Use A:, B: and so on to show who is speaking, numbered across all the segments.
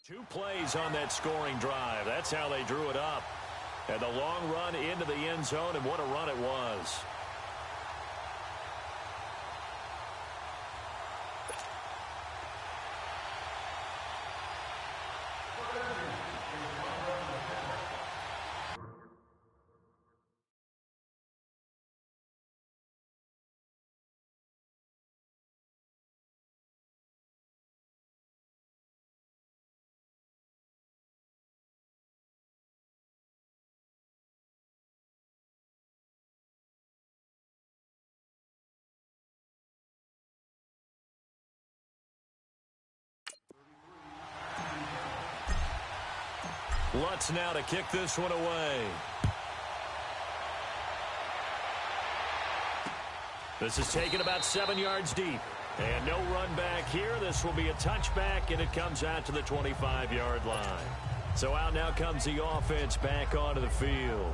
A: 2 plays on that scoring drive. That's how they drew it up. And the long run into the end zone, and what a run it was. Lutz now to kick this one away. This is taken about 7 yards deep. And no run back here. This will be a touchback, and it comes out to the 25-yard line. So out now comes the offense back onto the field.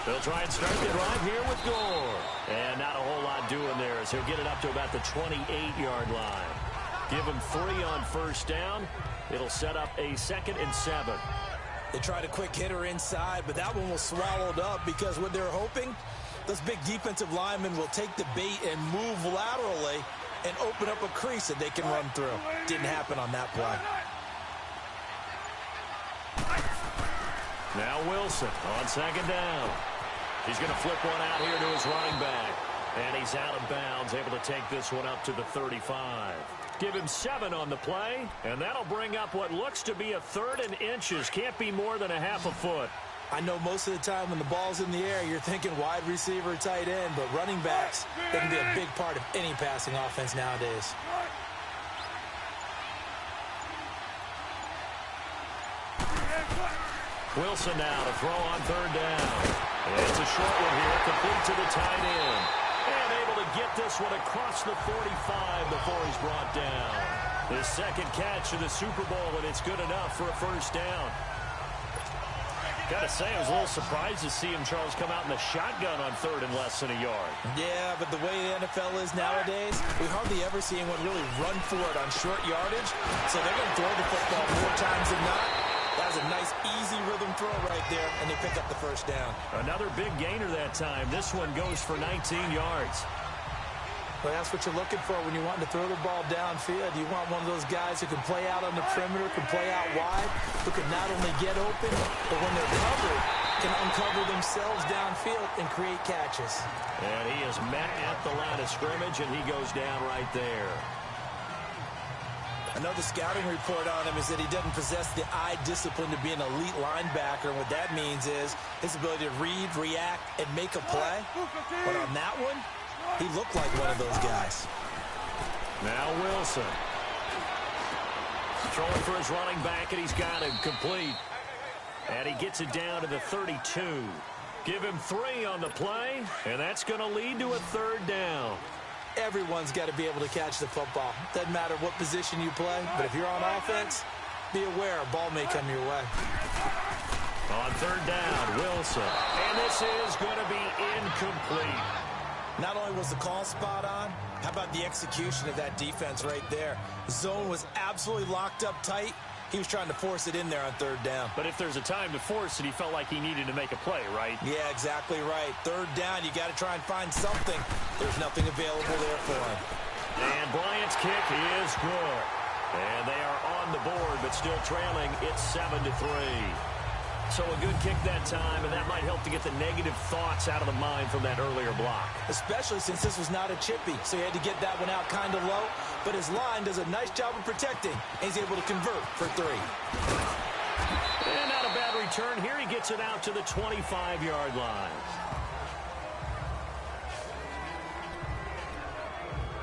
A: They'll try and start the drive here with Gore. And not a whole lot doing there as he'll get it up to about the 28-yard line. Give him 3 on first down. It'll set up a 2nd and 7.
B: They tried a quick hitter inside, but that one was swallowed up because what they're hoping, those big defensive linemen will take the bait and move laterally and open up a crease that they can run through. Didn't happen on that play.
A: Now Wilson on 2nd down. He's going to flip one out here to his running back. And he's out of bounds, able to take this one up to the 35. Give him 7 on the play, and that'll bring up what looks to be a 3rd and inches. Can't be more than a half a foot.
B: I know most of the time when the ball's in the air, you're thinking wide receiver, tight end, but running backs, they can be a big part of any passing offense nowadays.
A: Wilson now to throw on 3rd down. It's a short one here, complete to the tight end. And able to get this one across the 45 before he's brought down. His 2nd catch of the Super Bowl, and it's good enough for a first down. Gotta say, I was a little surprised to see him, Charles, come out in the shotgun on 3rd and less than a yard.
B: Yeah, but the way the NFL is nowadays, we hardly ever see anyone really run for it on short yardage. So they're going to throw the football more times than not. That was a nice, easy rhythm throw right there, and they pick up the first down.
A: Another big gainer that time. This one goes for 19 yards.
B: Well, that's what you're looking for when you want to throw the ball downfield. You want one of those guys who can play out on the perimeter, can play out wide, who can not only get open, but when they're covered, can uncover themselves downfield and create catches.
A: And he is met at the line of scrimmage, and he goes down right there.
B: I know the scouting report on him is that he doesn't possess the eye discipline to be an elite linebacker. And what that means is his ability to read, react, and make a play. But on that one, he looked like one of those guys.
A: Now Wilson. Throwing for his running back, and he's got him complete. And he gets it down to the 32. Give him 3 on the play, and that's going to lead to a 3rd down.
B: Everyone's got to be able to catch the football. Doesn't matter what position you play, but if you're on offense, be aware a ball may come your way.
A: On 3rd down, Wilson. And this is going to be incomplete.
B: Not only was the call spot on, how about the execution of that defense right there? The zone was absolutely locked up tight. He was trying to force it in there on 3rd down.
A: But if there's a time to force it, he felt like he needed to make a play, right?
B: Yeah, exactly right. 3rd down, you got to try and find something. There's nothing available there for him.
A: And Bryant's kick is good. And they are on the board, but still trailing. It's 7-3. So a good kick that time, and that might help to get the negative thoughts out of the mind from that earlier block.
B: Especially since this was not a chippy, so he had to get that one out kind of low. But his line does a nice job of protecting, and he's able to convert for 3.
A: And not a bad return here. He gets it out to the 25-yard line.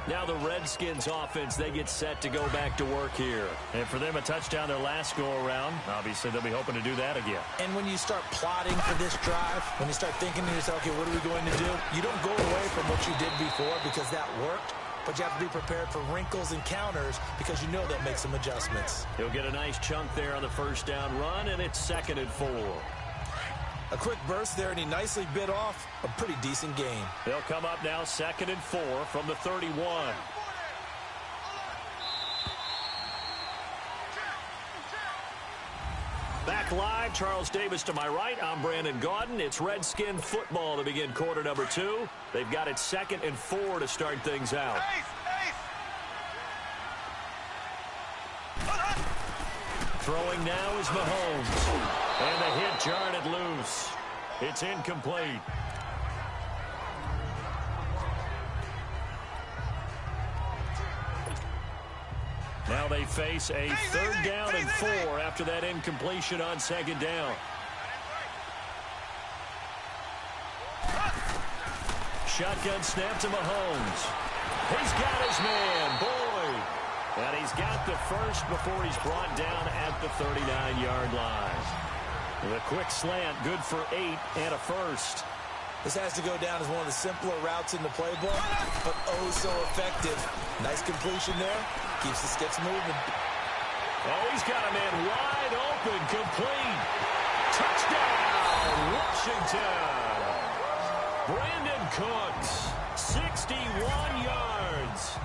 A: Now the Redskins offense, they get set to go back to work here. And for them, a touchdown their last go-around. Obviously, they'll be hoping to do that again.
B: And when you start plotting for this drive, when you start thinking to yourself, okay, what are we going to do? You don't go away from what you did before because that worked. but you have to be prepared for wrinkles and counters because you know they'll make some adjustments.
A: He'll get a nice chunk there on the first down run, and it's 2nd and 4.
B: A quick burst there, and he nicely bit off a pretty decent gain.
A: They'll come up now 2nd and 4 from the 31. Back live, Charles Davis to my right. I'm Brandon Gaudin. It's Redskin football to begin quarter number 2. They've got it 2nd and 4 to start things out. Throwing now is Mahomes. And the hit jarred it loose. It's incomplete. Now they face a 3rd down and 4 after that incompletion on 2nd down. Shotgun snap to Mahomes. He's got his man, Boyd. And he's got the first before he's brought down at the 39-yard line. The quick slant, good for 8 and a first.
B: This has to go down as one of the simpler routes in the playbook, but oh so effective. Nice completion there. Keeps the sticks moving.
A: Oh, he's got a man wide open, complete. Touchdown, Washington. Brandon Cooks, 61 yards.